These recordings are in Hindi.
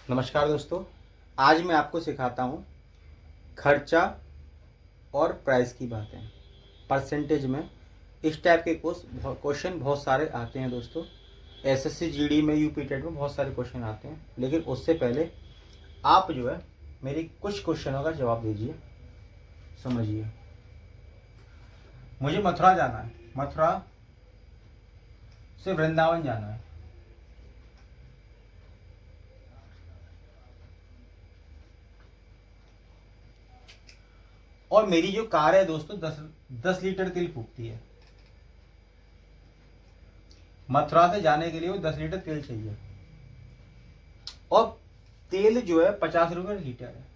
नमस्कार दोस्तों। आज मैं आपको सिखाता हूँ खर्चा और प्राइस की बातें परसेंटेज में। इस टाइप के क्वेश्चन बहुत सारे आते हैं दोस्तों। एसएससी जीडी में, यूपी टेट में बहुत सारे क्वेश्चन आते हैं, लेकिन उससे पहले आप जो है मेरी कुछ क्वेश्चनों का जवाब दीजिए। समझिए, मुझे मथुरा जाना है, मथुरा से वृंदावन जाना है। और मेरी जो कार है दोस्तों 10 लीटर तेल फूकती है। मथुरा से जाने के लिए वो 10 लीटर तेल चाहिए, और तेल जो है 50 रुपये लीटर है।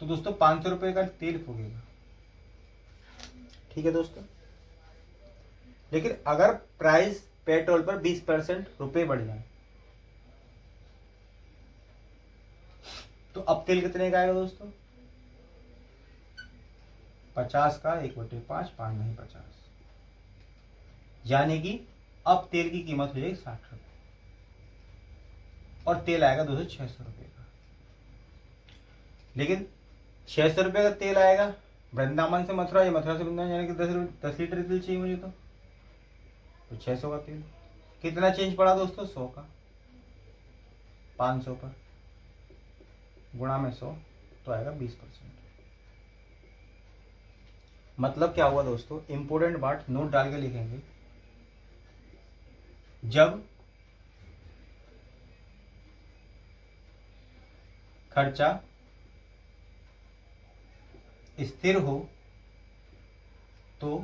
तो दोस्तों 500 रुपये का तेल फूकेगा। ठीक है दोस्तों, लेकिन अगर प्राइस पेट्रोल पर 20% रुपए बढ़ जाए तो अब तेल कितने का आएगा दोस्तों? 50 का 1/5, 5 नहीं 50, यानी कि अब तेल की कीमत हो जाएगी 60 रुपये, और तेल आएगा दोस्तों 600 रुपये का। लेकिन 600 रुपये का तेल आएगा वृंदावन से मथुरा, या मथुरा से वृंदावन, यानी कि 10 लीटर तेल चाहिए मुझे। तो 600 का तेल कितना चेंज पड़ा दोस्तों? 100 का। 500 पर गुणा में 100 तो आएगा 20%। मतलब क्या हुआ दोस्तों? इंपोर्टेंट बात नोट डाल के लिखेंगे। जब खर्चा स्थिर हो तो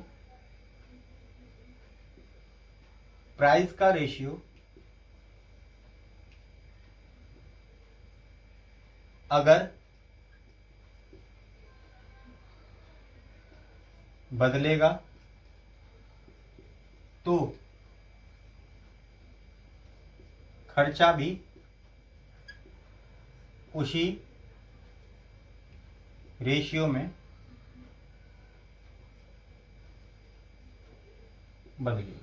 प्राइस का रेशियो अगर बदलेगा तो खर्चा भी उसी रेशियो में बदलेगा।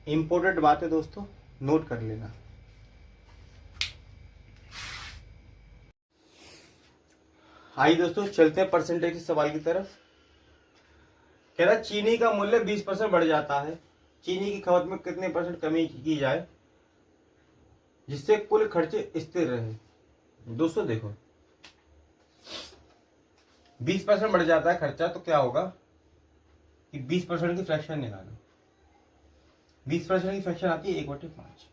इंपॉर्टेंट बात है दोस्तों, नोट कर लेना। आइए दोस्तों, चलते हैं परसेंटेज के सवाल की तरफ। कह रहा चीनी का मूल्य 20% बढ़ जाता है, चीनी की खपत में कितने परसेंट कमी की जाए जिससे कुल खर्चे स्थिर रहे। दोस्तों देखो, 20% बढ़ जाता है खर्चा, तो क्या होगा कि 20% की फ्रैक्शन निकालो। 20% की फ्रैक्शन आती है 1/5।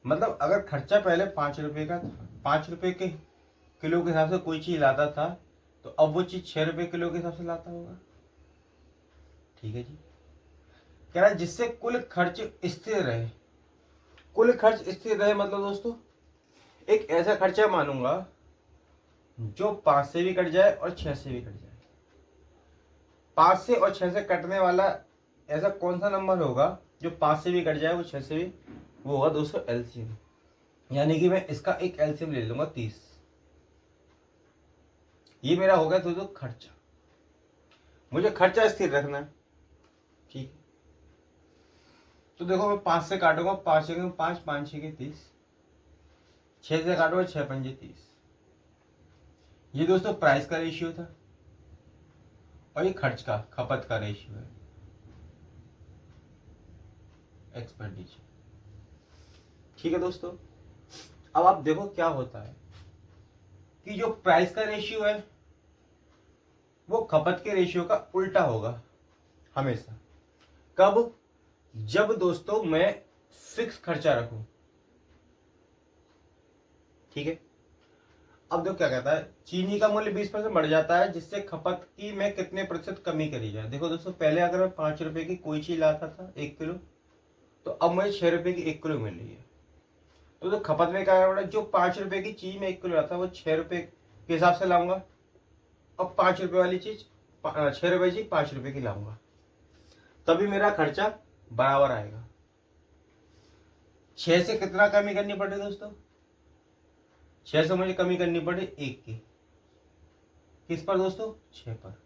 मतलब अगर खर्चा पहले 5 रुपए का था, 5 रुपए के किलो के हिसाब से कोई चीज लाता था, तो अब वो चीज 6 रुपए किलो के हिसाब से लाता होगा। ठीक है जी। कह रहा है जिससे कुल खर्च स्थिर रहे। कुल खर्च स्थिर रहे मतलब दोस्तों एक ऐसा खर्चा मानूंगा जो 5 से भी कट जाए और 6 से भी कट जाए। 5 से और 6 से कटने वाला ऐसा कौन सा नंबर होगा जो 5 से भी कट जाए, वो 6 से भी, वो होगा दोस्तों एलसीएम। यानी कि मैं इसका एक एलसीएम ले लूंगा 30। ये मेरा हो गया दोस्तों खर्चा। मुझे खर्चा स्थिर रखना है। ठीक है, तो देखो मैं 5 से काटूंगा, 5 6 5, 5 6 30, 6 से काटूंगा 6 5 30। ये दोस्तों प्राइस का रेशियो था, और ये खर्च का, खपत का रेशियो है, एक्सपेंडिचर। ठीक है दोस्तों, अब आप देखो क्या होता है कि जो प्राइस का रेशियो है वो खपत के रेशियो का उल्टा होगा हमेशा। कब? जब दोस्तों मैं फिक्स खर्चा रखूं। ठीक है, अब देखो क्या कहता है, चीनी का मूल्य 20% बढ़ जाता है जिससे खपत की में कितने प्रतिशत कमी करी जाए। देखो दोस्तों, पहले अगर मैं 5 रुपए की कोई चीज लाता था 1 किलो, तो अब मुझे 6 रुपए की 1 किलो मिल रही है। तो खपत में क्या है, जो 5 रुपए की चीज में 1 किलो लाता वो 6 रुपए के हिसाब से लाऊंगा। अब 5 रुपए वाली चीज 6 रुपए चीज 5 रुपए की लाऊंगा, तभी मेरा खर्चा बराबर आएगा। 6 से कितना कमी करनी पड़े दोस्तों? 6 से मुझे कमी करनी पड़े 1 की। किस पर दोस्तों? 6 पर।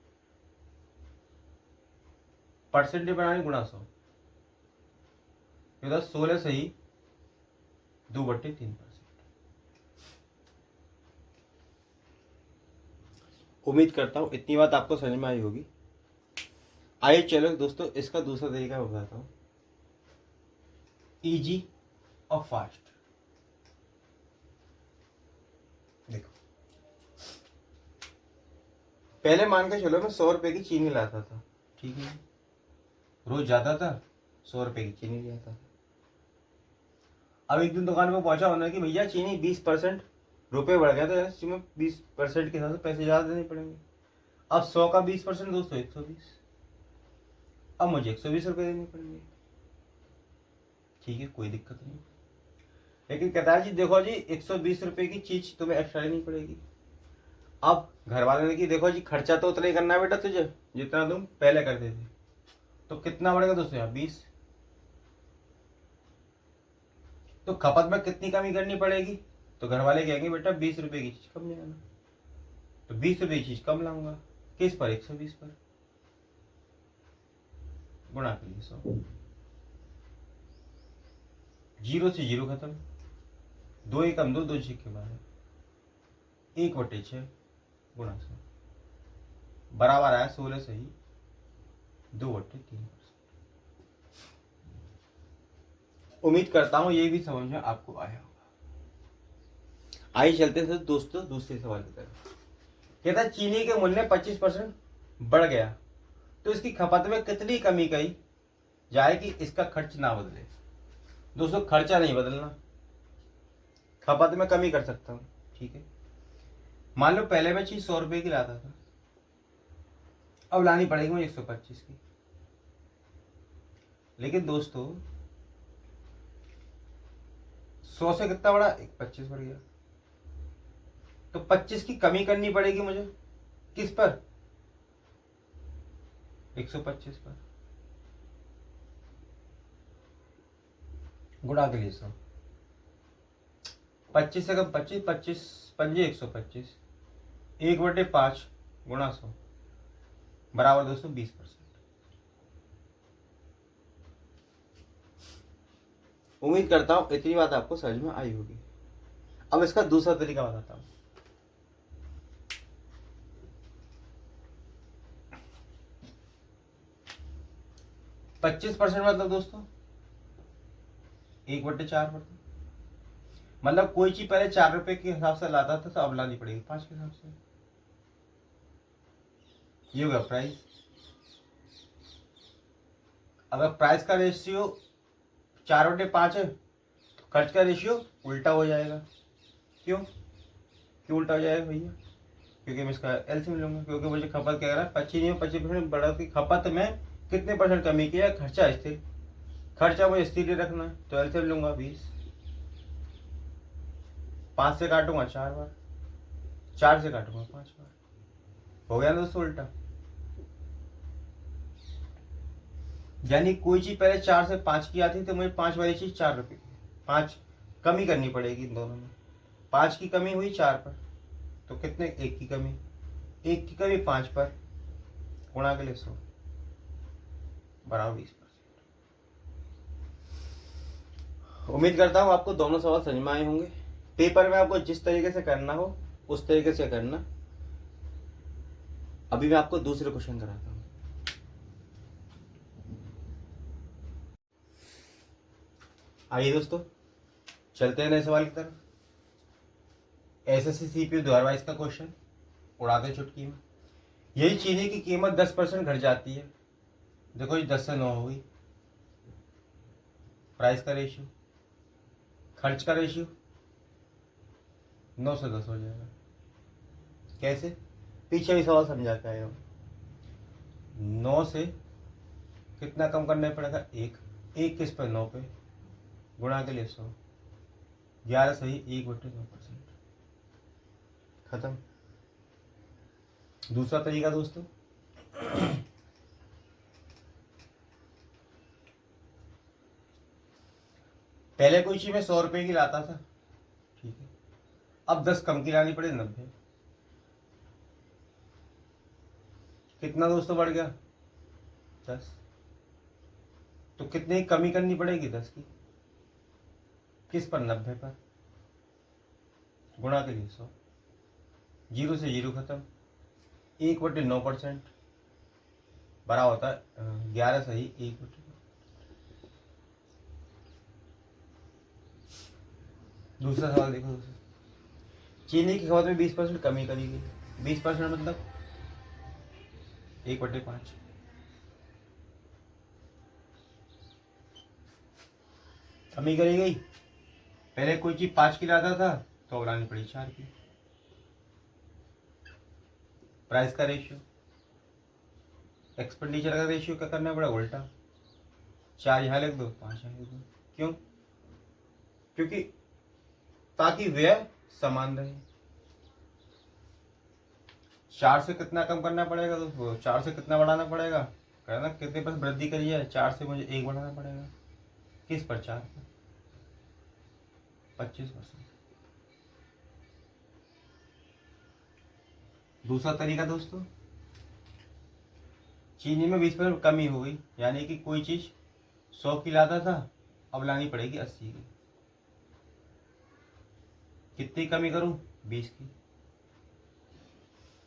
परसेंटेज बनानी गुणा 100, 16 सही 2/3%। उम्मीद करता हूं इतनी बात आपको समझ में आई होगी। आइए चलो दोस्तों इसका दूसरा तरीका बताता हूं, इजी और फास्ट। देखो, पहले मान के चलो मैं 100 रुपए की चीनी लाता था, ठीक है, रोज जाता था 100 रुपए की चीनी ले आता था। अब एक दिन दुकान पे पहुंचा होना कि भैया चीनी 20% रुपए बढ़ गया, तो इसमें 20% के हिसाब से पैसे ज्यादा देने पड़ेंगे। अब 100 का 20% दोस्तों 120, अब मुझे 120 रुपए देने पड़ेंगे। ठीक है, कोई दिक्कत नहीं। लेकिन कहता है जी देखो जी 120 रुपए की चीज तुम्हें एक्स्ट्रा लेनी पड़ेगी। अब घर वाले ने कि देखो जी खर्चा तो उतना ही करना है बेटा तुझे जितना तुम पहले करते थे, तो कितना बढ़ेगा दोस्तों यहाँ 20। तो खपत में कितनी कमी करनी पड़ेगी? तो घर वाले कहेंगे बेटा 20 रुपए की चीज कम ले आना, तो 20 रुपए की चीज कम लाऊंगा। किस पर? 120 पर। गुणा के लिए 100, 0 से 0 खत्म, 2 एकम 2, 2 छक्के 12, 1/6 गुणा 100 बराबर आया 16 सही 2/3%। उम्मीद करता हूं ये भी समझ में आपको आया होगा। आइए चलते हैं दोस्तों दूसरे सवाल की तरफ। कहता है चीनी के मूल्य 25% बढ़ गया तो इसकी खपत में कितनी कमी की जाए कि इसका खर्च ना बदले? दोस्तों खर्चा नहीं बदलना, खपत में कमी कर सकता हूं। ठीक है, मान लो पहले मैं चीज 100 रुपए की लाता था, अब लानी पड़ेगी मुझे 125 की। लेकिन दोस्तों 100 से कितना बढ़ा? 25 बढ़ गया, तो 25 की कमी करनी पड़ेगी मुझे। किस पर? 125 पर। गुणा के लिए 100, 25 से कम 25, 25 पंजे 125, 1/5 गुणा 100 बराबर दोस्तों 20%। उम्मीद करता हूं इतनी बात आपको समझ में आई होगी। अब इसका दूसरा तरीका बताता हूं। %25 मतलब दोस्तों 1/4 पर। मतलब कोई चीज पहले 4 रुपए के हिसाब से लाता था तो अब लानी पड़ेगी 5 के हिसाब से। ये होगा प्राइस। अगर प्राइस का रेशियो 4/5 है तो खर्च का रेशियो उल्टा हो जाएगा। क्यों उल्टा हो जाएगा भैया? क्योंकि मैं इसका एलसीएम लूंगा, क्योंकि मुझे खपत क्या कह रहा है 25% बढ़ोतरी, खपत में कितने % कमी किया? खर्चा स्थिर, खर्चा मुझे स्थिर रखना है तो एलसीएम लूंगा 20। 5 से काटूंगा 4 बार, 4 से काटूंगा 5 बार। हो गया दोस्तों उल्टा। यानी कोई चीज पहले 4 से 5 की आती तो मुझे 5 वाली चीज 4 रुपए की, 5 कमी करनी पड़ेगी इन दोनों में। 5 की कमी हुई 4 पर, तो कितने? 1 की कमी, 1 की कमी 5 पर, गुणा के लिए 100 बराबर 20%। उम्मीद करता हूं आपको दोनों सवाल समझ में आए होंगे। पेपर में आपको जिस तरीके से करना हो उस तरीके से करना। अभी मैं आपको दूसरे क्वेश्चन कराता हूं। आइए दोस्तों चलते हैं नए सवाल की तरफ। एसएससी सीपीयू 2022 का क्वेश्चन, उड़ाते चुटकी में। यही चीनी की कीमत 10% घट जाती है। देखो जी 10 से 9 हो गई। प्राइस का रेशियो, खर्च का रेशियो 9 से 10 हो जाएगा। कैसे? पीछे भी सवाल समझा के आए हो। 9 से कितना कम करना पड़ेगा? 1 किस पर? 9 पे, गुणा के लिए 100, 11 सही 1/9%। खत्म। दूसरा तरीका दोस्तों, पहले कोई चीज में 100 रुपए की लाता था, ठीक है, अब 10 कम की लानी पड़े 90। कितना दोस्तों बढ़ गया? 10। तो कितनी कमी करनी पड़ेगी? 10 की। किस पर? 90 पर। गुणा के लिए 100। 0 से 0 खत्म। 1/9% बड़ा होता है 11 सही 1/9। दूसरा सवाल देखो दोस्तों, चीनी की खपत में 20% कमी करी गई। 20% मतलब 1/5। कमी करी गई। पहले कोई चीज 5 की लाता था तो अब लानी पड़ी 4 की। प्राइस का रेशियो, एक्सपेंडिचर का रेशियो क्या करना पड़ा? उल्टा। 4 यहाँ लिख दो, 5 यहाँ लिख दो। क्यों? क्योंकि ताकि व्यय समान रहे। 4 से कितना कम करना पड़ेगा दोस्तों? 4 से कितना बढ़ाना पड़ेगा? कहना कितने पर वृद्धि करी है? 4 से मुझे 1 बढ़ाना पड़ेगा। किस पर? 4 पर। 25%। दूसरा तरीका दोस्तों, चीनी में 20% कमी हो गई, यानी कि कोई चीज 100 की लाता था अब लानी पड़ेगी 80 की। कितनी कमी करूं? 20 की।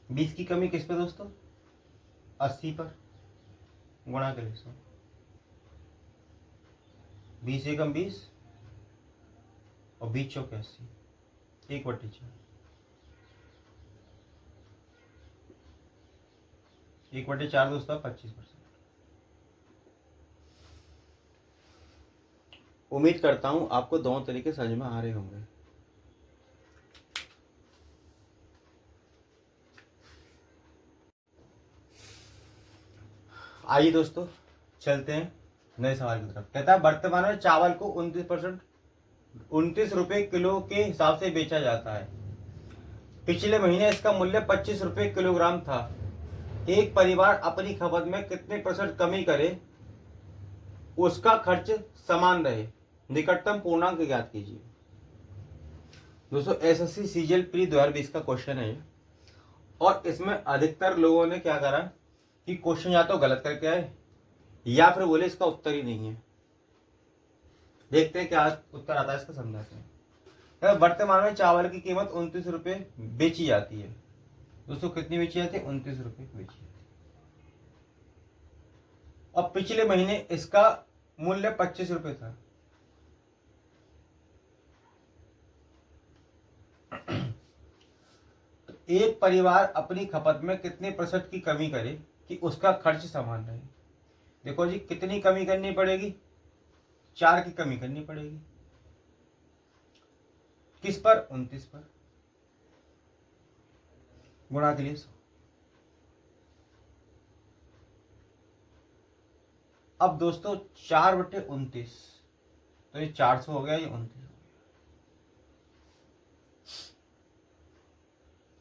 20 की कमी किस पे दोस्तों? 80 पर। गुणा के लिए 100। 20 एकम 20 और 20 चौके 80। 1/4। 1/4 दोस्तों 25%। उम्मीद करता हूं आपको दोनों तरीके समझ में आ रहे होंगे। आइए दोस्तों चलते हैं नए सवाल की तरफ। कहता है वर्तमान में चावल को 29 रुपए किलो के हिसाब से बेचा जाता है। पिछले महीने इसका मूल्य 25 रुपए किलोग्राम था। एक परिवार अपनी खपत में कितने % कमी करे उसका खर्च समान रहे, निकटतम पूर्णांक ज्ञात कीजिए। दोस्तों एसएससी सीजीएल प्री 2020 का क्वेश्चन है ये, और इसमें अधिकतर लोगों ने क्या करा कि क्वेश्चन या तो गलत करके आए या फिर बोले इसका उत्तर ही नहीं है। देखते हैं क्या उत्तर आता है इसका, समझाते हैं। वर्तमान में चावल की कीमत 29 रुपए बेची जाती है। दोस्तों कितनी बेची जाती है? 29 रुपए बेची जाती है। और पिछले महीने इसका मूल्य 25 रुपए था। तो एक परिवार अपनी खपत में कितने % की कमी करे कि उसका खर्च समान रहे। देखो जी कितनी कमी करनी पड़ेगी? 4 की कमी करनी पड़ेगी। किस पर? 29 पर। गुणा के लिए 100। अब दोस्तों 4/29, तो ये 400 हो गया, ये 29 हो गया।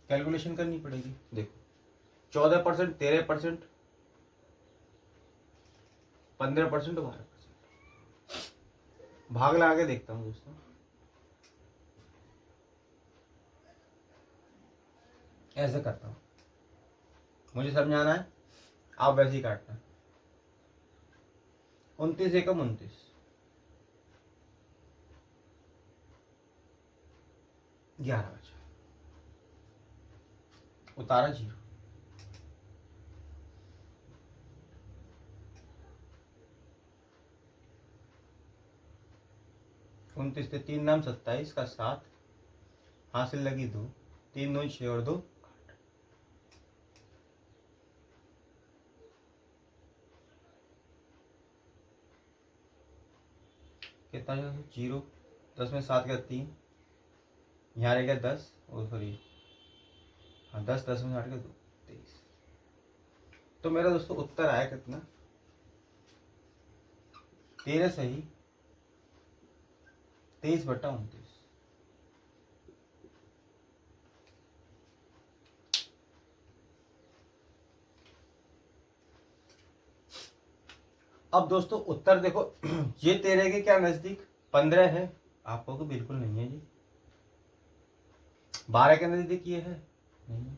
कैलकुलेशन करनी पड़ेगी। देखो 14%, 13%, 15%, 12%। भाग लगा के देखता हूं दोस्तों। ऐसे करता हूं, मुझे समझाना है, आप वैसे ही काटना। 29 एकम 29, 11 बचा, उतारा 0। उनतीस से 3 नाम 27 का 7, हासिल लगी 2, 3 9 6 और 2 8। कितना 0, 10 में 7 का 3, यहाँ रह गया 10 और सॉरी हाँ 10, 10 में 8 का 2, 23। तो मेरा दोस्तों उत्तर आया कितना? 13 सही 23/29। अब दोस्तों उत्तर देखो ये 13 के क्या नजदीक 15 है, आपको तो बिल्कुल नहीं है जी। 12 के नजदीक ये है नहीं।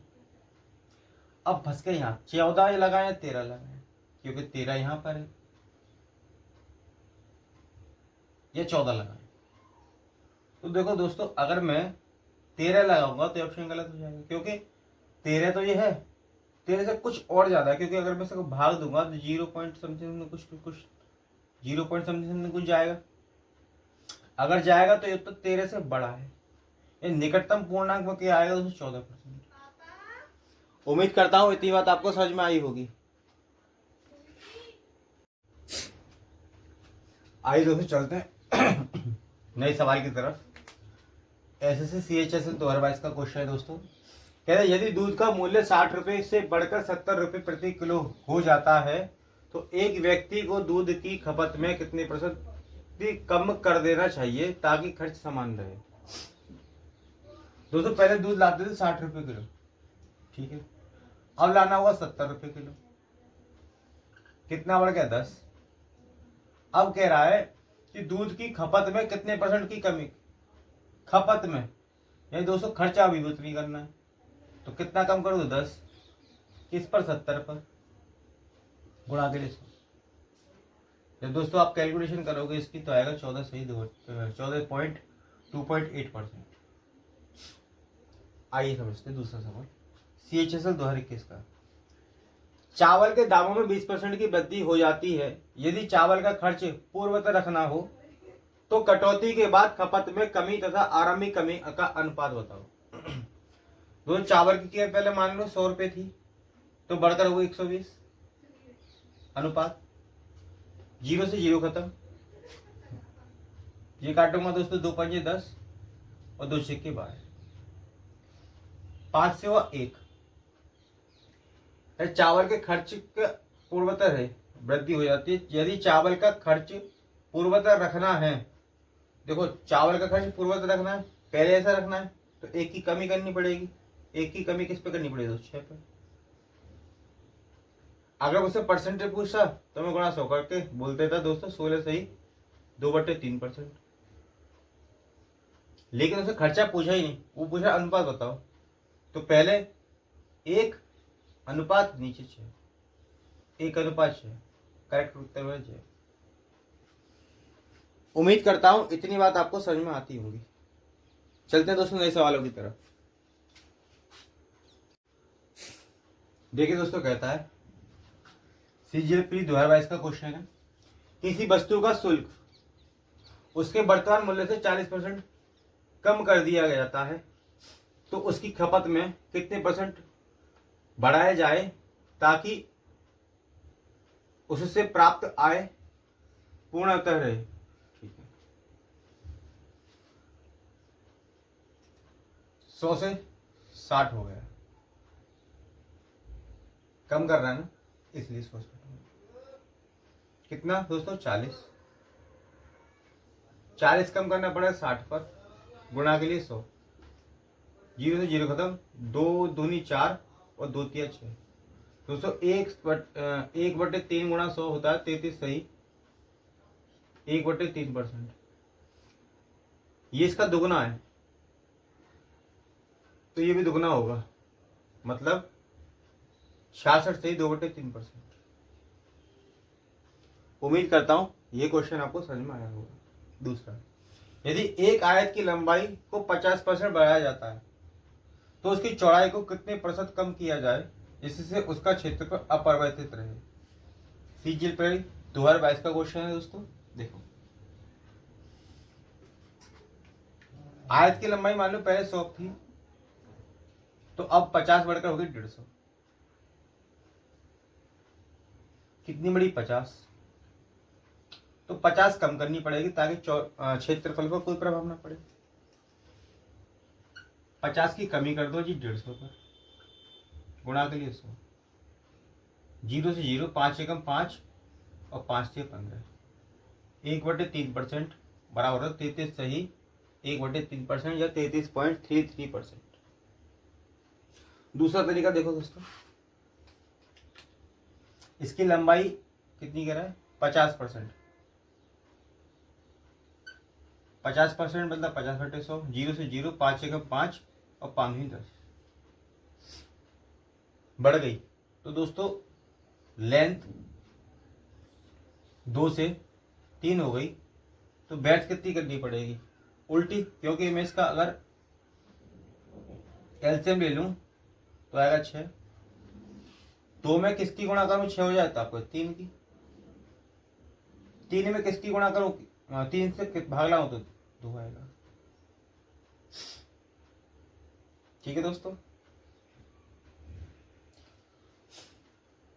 अब फंस गए यहाँ, 14 लगाए या 13 लगाए, क्योंकि 13 यहाँ पर है, या 14 लगाए। तो देखो दोस्तों, अगर मैं 13 लगाऊंगा तो ऑप्शन गलत हो जाएगा, क्योंकि 13 तो ये है, 13 से कुछ और ज्यादा है, क्योंकि अगर मैं इसको भाग दूंगा तो 0 पॉइंट समथिंग कुछ 0 पॉइंट समथिंग कुछ जाएगा। अगर जाएगा तो ये तो 13 से बड़ा है। ये निकटतम पूर्णांक में क्या आएगा, दोस्तों 14%। उम्मीद करता हूं इतनी बात आपको समझ में आई होगी। आइए दोस्तों चलते हैं नए सवाल की तरफ। एसएससी सीएचएसएल 2022 का क्वेश्चन है दोस्तों। कहते हैं यदि दूध का मूल्य 60 रुपए से बढ़कर 70 रुपए प्रति किलो हो जाता है तो एक व्यक्ति को दूध की खपत में कितने % कम कर देना चाहिए ताकि खर्च समान रहे। दोस्तों पहले दूध लाते थे 60 रुपए किलो, ठीक है, अब लाना होगा 70 रुपए किलो, कितना बढ़ गया 10। अब कह रहा है कि दूध की खपत में कितने % की कमी, खपत में, यानी दोस्तों खर्चा भी उतनी करना है, तो कितना कम कर दो 10, किस पर 70 पर, गुणा के लिए 100। जब दोस्तों आप कैलकुलेशन करोगे इसकी तो आएगा 14 सही 14.2.8%। आइए समझते हैं दूसरा सवाल सीएचएसएल 2021 का। चावल के दामों में 20% की वृद्धि हो जाती है। यदि चावल का खर्च पूर्ववत रखना हो तो कटौती के बाद खपत में कमी तथा आरंभिक कमी का अनुपात बताओ। दोस्तों चावल की कीमत पहले मान लो 100 रुपए थी, तो बढ़कर हो गई 120, अनुपात 0 से 0 खत्म। ये काटूंगा दोस्तों 2 पंजे 10 और 2 सिक्के 12, 5 से हुआ 1। चावल के खर्च का पूर्वतर है, वृद्धि हो जाती है। यदि चावल का खर्च पूर्वतर रखना है, देखो चावल का खर्च पूर्वतर रखना है, पहले ऐसा रखना है तो 1 की कमी करनी पड़ेगी। 1 की कमी किस पे करनी पड़ेगी दोस्तों, 6 पे। अगर मुझसे परसेंटेज पूछता तो मैं गुणा 100 करके बोल देता दोस्तों 16 सही 2/3%। लेकिन उसने खर्चा पूछा ही नहीं, वो पूछा अनुपात बताओ, तो पहले 1 अनुपात नीचे 6, 1 अनुपात 6, करेक्ट उत्तर है 6। उम्मीद करता हूं इतनी बात आपको समझ में आती होगी। चलते हैं दोस्तों नए सवालों की तरफ। देखिए दोस्तों, कहता है सीजीएल 2022 का क्वेश्चन है, किसी वस्तु का शुल्क उसके वर्तमान मूल्य से 40% कम कर दिया जाता है तो उसकी खपत में कितने % बढ़ाया जाए ताकि उससे प्राप्त आय पूर्णतः रहे। ठीक है, 100 से 60 हो गया, कम कर रहा है ना, इसलिए 100 कितना दोस्तों 40 कम करना पड़ेगा 60 पर, गुणा के लिए 100, 0 से 0 खत्म, 2 दूनी 4 और 2 तिया 6। दोस्तों 1/3 गुणा 100 होता है 33 सही 1/3%। ये इसका दुगना है तो ये भी दुगना होगा, मतलब 66 सही 2/3%। उम्मीद करता हूं ये क्वेश्चन आपको समझ में आया होगा। दूसरा, यदि एक आयत की लंबाई को 50% बढ़ाया जाता है तो उसकी चौड़ाई को कितने % कम किया जाए जिससे उसका क्षेत्रफल अपरिवर्तित रहे। सीजीएल 2022 का क्वेश्चन है दोस्तों। देखो आयत की लंबाई मान लो पहले 100 थी तो अब 50 बढ़कर होगी 150। कितनी बड़ी 50, तो 50 कम करनी पड़ेगी ताकि क्षेत्रफल पर कोई प्रभाव ना पड़े। 50 की कमी कर दो जी 150 पर, गुणा के लिए 100, 0 से 0, 5 एकम 5 और 5 से 15, 1/3% बराबर है 33 सही 1/3% या 33.33%। दूसरा तरीका देखो दोस्तों, इसकी लंबाई कितनी कह रहा है 50%, 50% मतलब 50/100, 0 से 0, 5 एकम 5 और 5 ही 10, बढ़ गई तो दोस्तों लेंथ 2 से 3 हो गई, तो बैठ कितनी करनी पड़ेगी? उल्टी, क्योंकि मैं इसका अगर एलसीएम ले लूं तो आएगा 6। दो में किसकी गुणा करूं 6 हो जाता आपको 3 की। 3 में किसकी गुणा करूं 3 से भाग लाऊं तो 2 आएगा। ठीक है दोस्तों,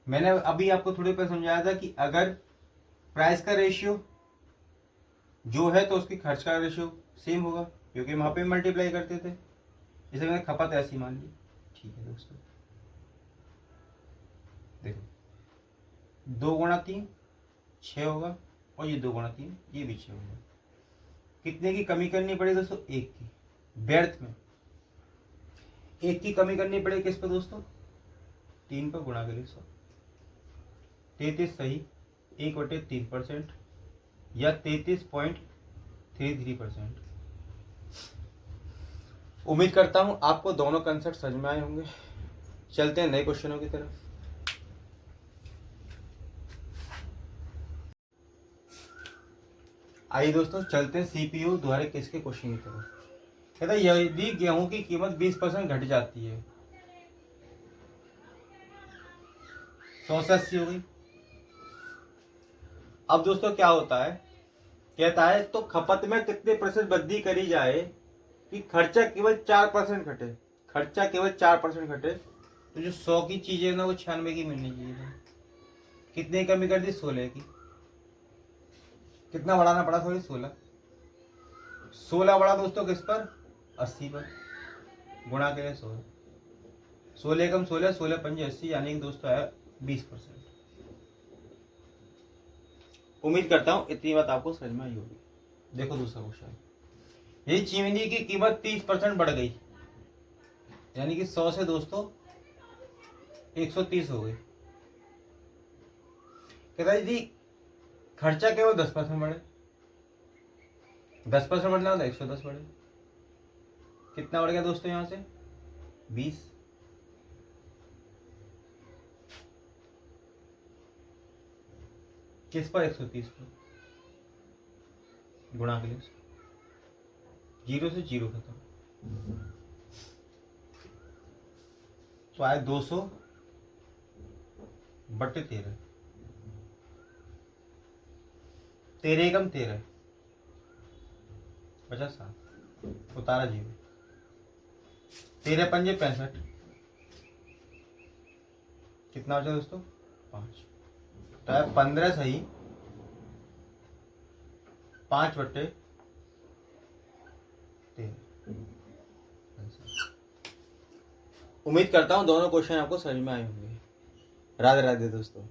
मैंने अभी आपको थोड़ी पहले समझाया था कि अगर प्राइस का रेशियो जो है तो उसकी खर्च का रेशियो सेम होगा, क्योंकि वहां पे मल्टीप्लाई करते थे, इसे मैंने खपत ऐसी मान ली। ठीक है दोस्तों, देखो 2 गुणा 3 6 होगा, और ये 2 गुणा 3 ये भी 6 होगा। कितने की कमी करनी पड़ेगी दोस्तों? 1 की। व्यर्थ में 1 की कमी करनी पड़ेगी किस पर दोस्तों? 3 पर गुणा करें 100। 33 सही 1/3% या 33.33%। उम्मीद करता हूं आपको दोनों कंसेप्ट समझ में आए होंगे। चलते हैं नए क्वेश्चनों की तरफ। आइए दोस्तों चलते हैं सीपीयू द्वारा किसके क्वेश्चन की तरफ। कहता है यदि गेहूं की कीमत 20% घट जाती है, 100 से 80 हो गई। अब दोस्तों क्या होता है, कहता है तो खपत में कितने प्रतिशत वृद्धि करी जाए कि खर्चा केवल 4% घटे। खर्चा केवल 4% घटे, तो जो 100 की चीजें ना वो 96 की मिलनी चाहिए। कितने की कमी कर दी? 16 की। कितना बढ़ाना पड़ा? सॉरी 16। 16 बढ़ा दोस्तों किस पर? 80 पर। गुणा के लिए 16। 16 कम 16, 16 पंजे 80, यानी कि दोस्तों है 20%। उम्मीद करता हूं इतनी बात आपको समझ में आई होगी। देखो दूसरा क्वेश्चन, ये चीनी की कीमत 30% बढ़ गई, यानी कि 100 से दोस्तों 130 हो गई। कहता है जी खर्चा केवल 10% बढ़े। 10% बढ़ना होता है 110 बढ़े। कितना बढ़ गया दोस्तों यहां से? 20। किस पर? 130 पर। गुणा के लिए 0 से 0 खत्म, तो आए 200 बटे 13। 13 कम 13 बचा 7, उतारा 0। 13 पंजे 65। कितना बचा दोस्तों? 5। तो है 15 सही 5/13। उम्मीद करता हूं दोनों क्वेश्चन आपको समझ में आए होंगे। राधे राधे दोस्तों।